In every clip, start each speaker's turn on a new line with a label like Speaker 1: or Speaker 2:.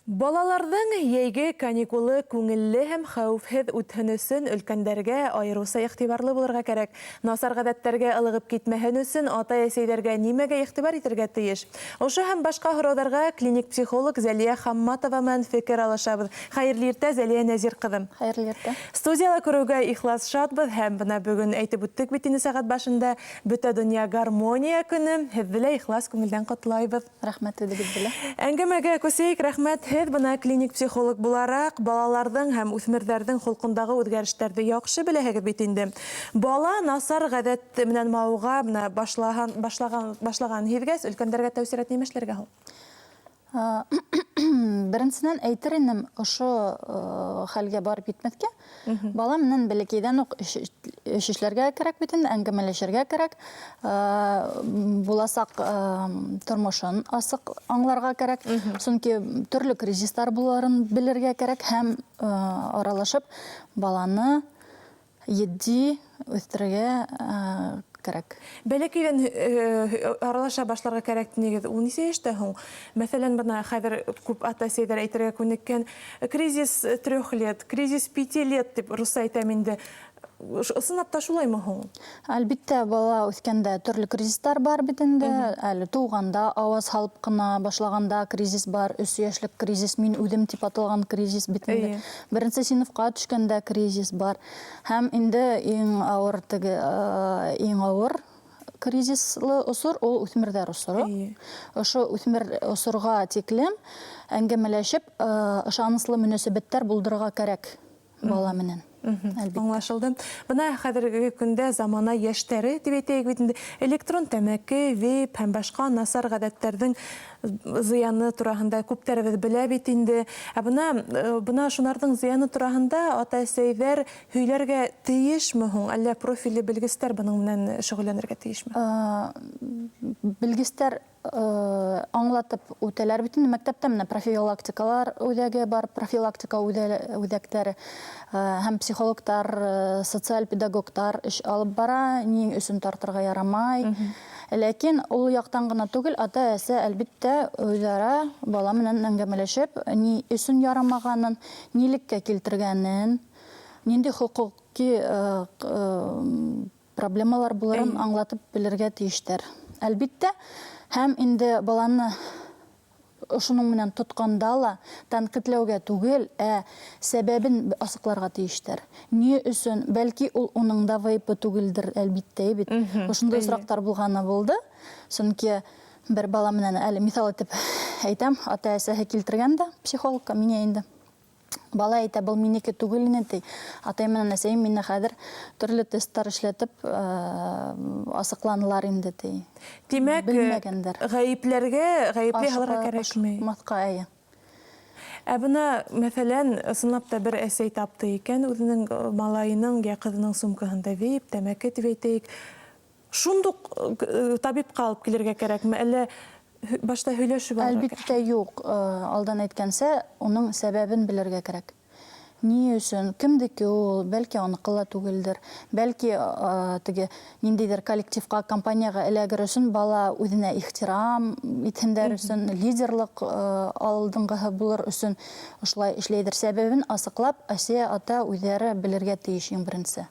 Speaker 1: Балаларҙың йәйге каникулы күңелле һәм хәүефһеҙ үтһен өсөн өлкәндәргә айырыуса иғтибарлы булырға кәрәк. Насар ғәҙәттәргә ылығып китмәһен өсөн ата-әсәйҙәргә нимәгә иғтибар итергә тейеш? Ошо һәм башҡа һорауҙарға клиник психолог Зәлиә Хамматова менән фекер алышабыҙ. Хәйерле иртә, Зәлиә Нәзир ҡыҙым.
Speaker 2: Хәйерле иртә.
Speaker 1: Студияла күреүгә ихлас шатбыҙ һәм бына бөгөн әйтеп үттек бит инде сәғәт башында бөтә донъя гармония көнө. Һеҙҙе лә ихлас күңелдән ҡотлайбыҙ.
Speaker 2: Рәхмәт үҙегеҙ белә.
Speaker 1: Әңгәмәгә күсәйек, рәхмәт. Һеҙ бына клиник психолог булараҡ балаларҙың һәм үҫмерҙәрҙең холҡондағы үҙгәрештәрҙе яҡшы беләһегеҙ бит инде. Бала насар ғәҙәт менән мауға башлаған һиҙгәс, өлкәндәргә тәүсирәт нимә эшләргә һуң?
Speaker 2: Беренсенән әйтер инем, ошо хәлгә барып етмәҫкә. Бала менән бәләкәйҙән уҡ эш эшләргә кәрәк бит инде, әңгәмәләшергә кәрәк. Буласаҡ тормошон асыҡ аңларға кәрәк. Сөнки төрлө кризистар буларын белергә кәрәк һәм аралашып баланы етди үҫтерергә кәрәк.
Speaker 1: Бәләкәйҙән аралаша башларға кәрәк тинегеҙ. Ул нисә йәштә һуң? Мәҫәлән, бына хәҙер күп ата-әсәйҙәр әйтергә күнеккән, кризис 3 лет, кризис 5 лет дип русса әйтәм инде. Ысынлап та шулаймы һуң?
Speaker 2: Әлбиттә, бала үҫкәндә төрлө кризистар бар бит инде. Әле тыуғанда ауаз һалып ҡына башлағанда кризис бар, 3 йәшлек кризис, мин үҙем тип аталған кризис бит инде. Беренсе синыфҡа төшкәндә кризис бар. Һәм инде иң ауыр кризислы осор ул үҫмерҙәр осоро. Ошо үҫмер осорға тиклем әңгәмәләшеп, ышаныслы мөнәсәбәттәр булдырырға кәрәк бала менән.
Speaker 1: Аңлашылды. Бына хәҙерге көндә замана йәштәре дип әйтәйек бит инде, электрон тәмәке, вейп һәм башҡа насар ғәҙәттәрҙең зыяны тураһында күптәребеҙ белә бит инде. Бына шунарҙың зыяны тураһында ата-әсәйҙәр һөйләргә тейешме һуң, әллә профиле белгестәр бының менән шөғөлләнергә тейешме?
Speaker 2: Белгестәр аңлатып үтәләр бит инде. Мәктәптә менә профилактикалар үҙәге бар, профилактика үҙәктәре һәм психологтар, социаль педагогтар эш алып бара, ни өсөн тартырға ярамай. Ләкин ул яҡтан ғына түгел, ата-әсә әлбиттә үҙара бала менән әңгәмәләшеп, ни өсөн ярамағанын, нилеккә килтергәнен, нинди хоҡуҡи проблемалар булырын аңлатып белергә тейештәр. Әлбиттә, һәм инде баланы ошоның менән тотҡанда ла тәнҡитләүгә түгел, сәбәбен асыҡларға тейештәр. Ни өсөн? Бәлки ул уның да вайпы түгелдер, әлбиттә бит. Ошондай осраҡтар булғаны булды. Сөнки бер бала менән әле миҫал итеп әйтәм, ата-әсәһе килтергән дә психологка миңә инде. Бала әйтә, был минеке түгел ине, ти. Атай менән әсәйем мине хәҙер төрлө тесттар эшләтеп асыҡланылар инде, ти.
Speaker 1: Тимәк, ғәйепләргә ғәйепле һалырға кәрәкме?
Speaker 2: Маҫҡа, әйе.
Speaker 1: Бына, мәҫәлән, ысынлап та бер әсәй тапты икән, үҙенең малайының йә ҡыҙының сумкаһында вейп, тәмәке тип әйтәйек. Шундуҡ табипҡа алып килергә кәрәкме? Әллә башта һөйләшеп алырға?
Speaker 2: Әлбиттә юҡ. Алдан әйткәнсә, уның сәбәбен белергә кәрәк. Ни өсөн? Кемдеке ул? Бәлки уныҡы ла түгелдер. Бәлки ниндәйҙер коллективҡа, компанияға эләгер өсөн бала үҙенә ихтирам итһендәр өсөн, лидерлыҡ алдынғыһы булыр өсөн ошолай эшләйҙер. Сәбәбен асыҡлап, әсә, ата үҙҙәре белергә тейеш иң беренсе.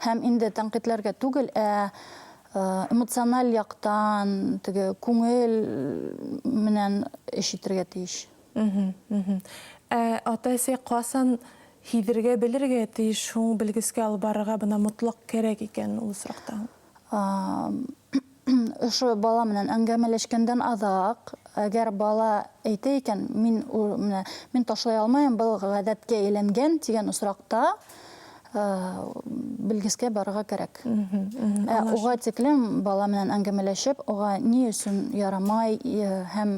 Speaker 2: Һәм инде тәнҡитләргә түгел, эмоциональ яҡтан, күңел менән эш итергә тейеш.
Speaker 1: Ата-әсәй ҡасан һиҙергә, белергә тейеш һуң, белгескә алып барырға бына мотлаҡ кәрәк икән ул осраҡта?
Speaker 2: Ошо бала менән әңгәмәләшкәндән аҙаҡ, әгәр бала әйтә икән, мин ташлай алмайым, был ғәҙәткә әйләнгән тигән осраҡта, белгескә барырға кәрәк. Уға тиклем бала менән әңгәмәләшеп, уға ни өсөн ярамай һәм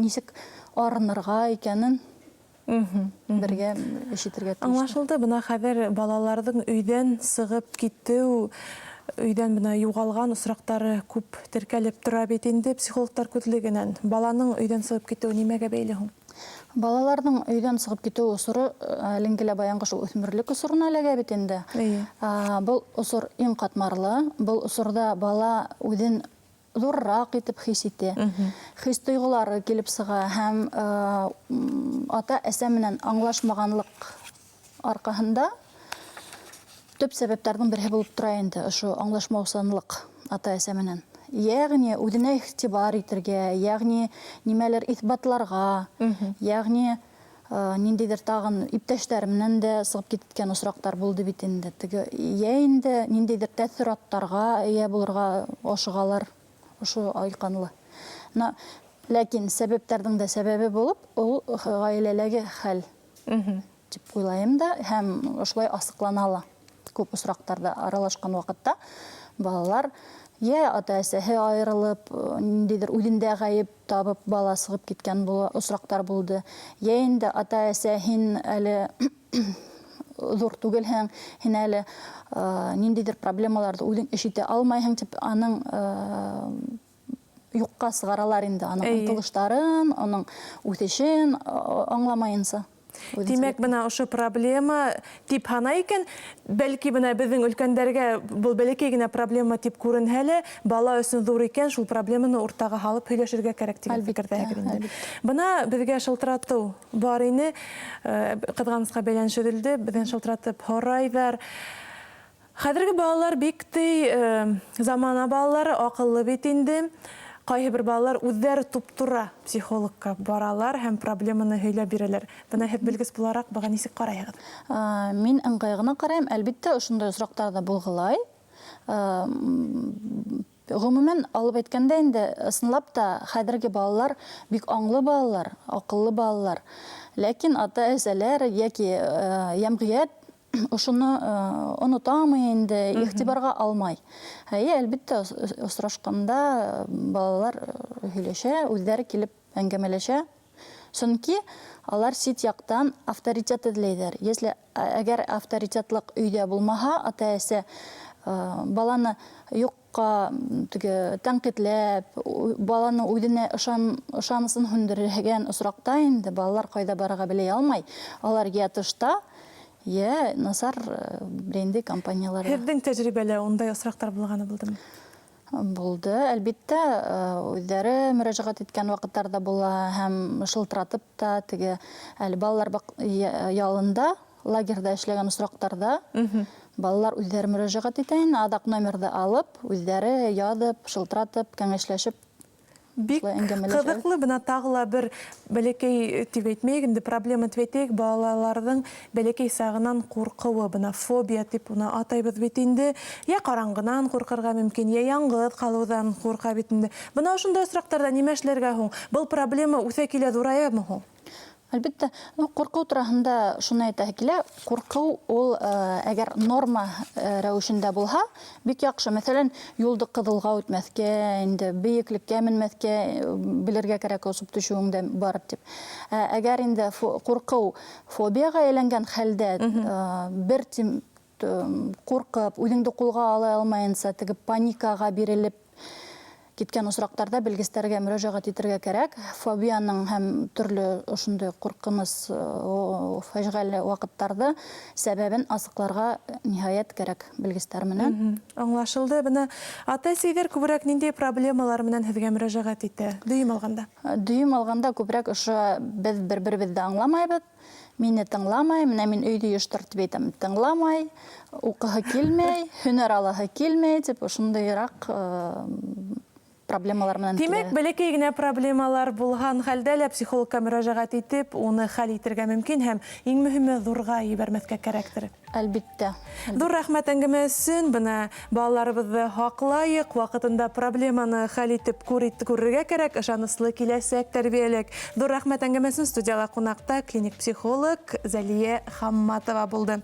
Speaker 2: нисек арынырға икәнен бергә эш итергә тейеш.
Speaker 1: Аңлашылды. Бына хәҙер балаларҙың өйҙән сығып китеү, өйҙән бына юғалған осраҡтары күп теркәлеп тора бит инде психологтар күҙлегенән. Баланың өйҙән сығып китеү нимәгә бәйле һуң?
Speaker 2: Балаларның өйҙән сығып китеү осоро әлеңгелә баянғы шул үҫмерлек осорона эләгә бит инде. Был осор иң ҡатмарлы. Был осорҙа бала үҙен зуррак итеп хис итә. Хис тойгылары килеп сыга һәм ата-әсә менән аңлашмаганлык аркаһында төп сәбәпләрнең бере булып тора инде ошо аңлашмаусанлык ата-әсә менән. Ягъни үденә игътибар итәргә, ягъни нимәлер исбатларга, ягъни ниндидер тагын иптәшләр менән дә сыгып киткән осрактар булды бит инде. Теге я инде ниндидер тәэсираттарга ия булырга ашыгалар, ошо айканлы. Ләкин сәбәпләрнең дә сәбәбе булып, ул гаиләләге хәл дип уйлайм да, һәм ошолай асыклана. Күп осрактарда аралашкан вакытта балалар я ата-әсәһе айрылып, ниндидер үҙендә гаеп табып бала сығып киткән осрактар булды. Я инде ата-әсә һин әле зур түгелһең, һин әле ниндидер проблемаларҙы үҙең эш итә алмайһың дип, аның юҡҡа сығаралар инде, аның ынтылыштарын, аның үҫешен аңламайынса.
Speaker 1: Димәк, бына ошо проблема тип һана икән, бәлки бына беҙҙең өлкәндәргә был бәләкәй генә проблема тип күренһә лә, бала өсөн ҙур икән, шул проблеманы уртаға һалып һөйләшергә кәрәк дигән фекерҙәһегеҙ инде. Бына беҙгә шылтыратыу бар ине, ҡыҙғанысҡа бәйләнешелде, беҙҙән шылтыратып һорайҙар. Хәҙерге балалар бик тей замана балалары, аҡыллы бит инде. Ҡайһы бер балалар үҙҙәре туп-тура психологка баралар һәм проблеманы һөйләп бирәләр. Бына һеҙ белгес булараҡ быға нисек ҡарайһығыҙ?
Speaker 2: Мин ыңғай ғына ҡарайым, әлбиттә ошондай осраҡтар ҙа булғылай. Ғөмүмән алып әйткәндә инде, ысынлап та хәҙерге балалар бик аңлы балалар, аҡыллы балалар. Ләкин ата-әсәләр йәки йәмғиәт ошоно онотамы инде, игътибарға алмай. Әлбиттә, осрашҡанда балалар һөйләшә, үҙҙәре килеп әңгәмәләшә. Сөнки алар сит яҡтан авторитет эҙләйҙәр. Әгәр авторитетлыҡ өйҙә булмаһа, ата-әсә баланы юҡҡа тәнҡитләп, баланы үҙенә ышанысын һүндерһәгән осраҡта инде балалар ҡайҙа барырға белә алмай. Алар йә тышта, я насар бренди компаниялары.
Speaker 1: Һеҙҙең тәжрибәлә ундай осраҡтар булғаны булдымы?
Speaker 2: Булды. Әлбиттә, үҙҙәре мөрәжәғәт иткән ваҡыттарҙа була һәм шылтыратып та, теге әле балалар ялында, лагерҙа эшләгән осраҡтарҙа балалар үҙҙәре мөрәжәғәт итә, аҙаҡ номерҙы алып, үҙҙәре яҙып, шылтыратып, кәңәшләшеп.
Speaker 1: Бик ҡыҙыҡлы, бына тағы ла бер бәләкәй тип әйтмәйек, инде проблема тип әйтәйек, балаларҙың бәләкәй сағынан ҡурҡыуы, бына фобия тип уны атайбыҙ бит инде. Я ҡараңғынан ҡурҡырға мөмкин, я яңғыҙ ҡалыуҙан ҡурҡа бит инде. Бына ошондай осраҡтарҙа нимә эшләргә һуң? Был проблема үҫә килә ҙураямы һуң?
Speaker 2: Әлбиттә, ҡурҡыу тураһында шуны әйтәһе килә. Ҡурҡыу ул әгәр норма рәүешендә булһа, бик яҡшы. Мәҫәлән, юлды ҡыҙылға үтмәҫкә, инде бейеклеккә менмәҫкә белергә кәрәк осоп төшөүеңдә бар тип. Әгәр инде ҡурҡыу фобияға әйләнгән хәлдә бер тим ҡурҡып, үҙеңде ҡулға ала алмайынса, теге паникаға бирелеп киткән осраҡтарда белгестәргә мөрәжәғәт итергә кәрәк. Фобияның һәм төрлө ошондай ҡурҡыныс фажиғәле ваҡыттарҙы сәбәбен асыҡларға ниһайәт кәрәк белгестәр менән.
Speaker 1: Аңлашылды. Бына ата-әсәйҙәр күберәк ниндәй проблемалар менән һеҙгә мөрәжәғәт итә? Дөйөм алғанда? Дөйөм
Speaker 2: алғанда күберәк ошо беҙ бер-беребеҙҙе аңламайбыҙ. Мине тыңламай, менә мин өйҙө йыштыр тип әйтәм, тыңламай, уҡыһы килмәй, һөнәр алаһы килмәй, тип ошондайыраҡ проблемалар менән килә.
Speaker 1: Тимәк, бәләкәй генә проблемалар булған хәлдә лә психологка мөрәжәғәт итеп, уны хәл итергә мөмкин һәм иң мөһиме ҙурға ебәрмәҫкә кәрәктер.
Speaker 2: Әлбиттә.
Speaker 1: Ҙур рәхмәт әңгәмә өсөн. Бына балаларыбыҙҙы һаҡлайыҡ, ваҡытында проблеманы хәл итеп күрергә кәрәк, ышаныслы киләсәк тәрбиәләк. Ҙур рәхмәт әңгәмә өсөн. Студияла ҡунаҡта клиник психолог Зәлиә Хамматова булды.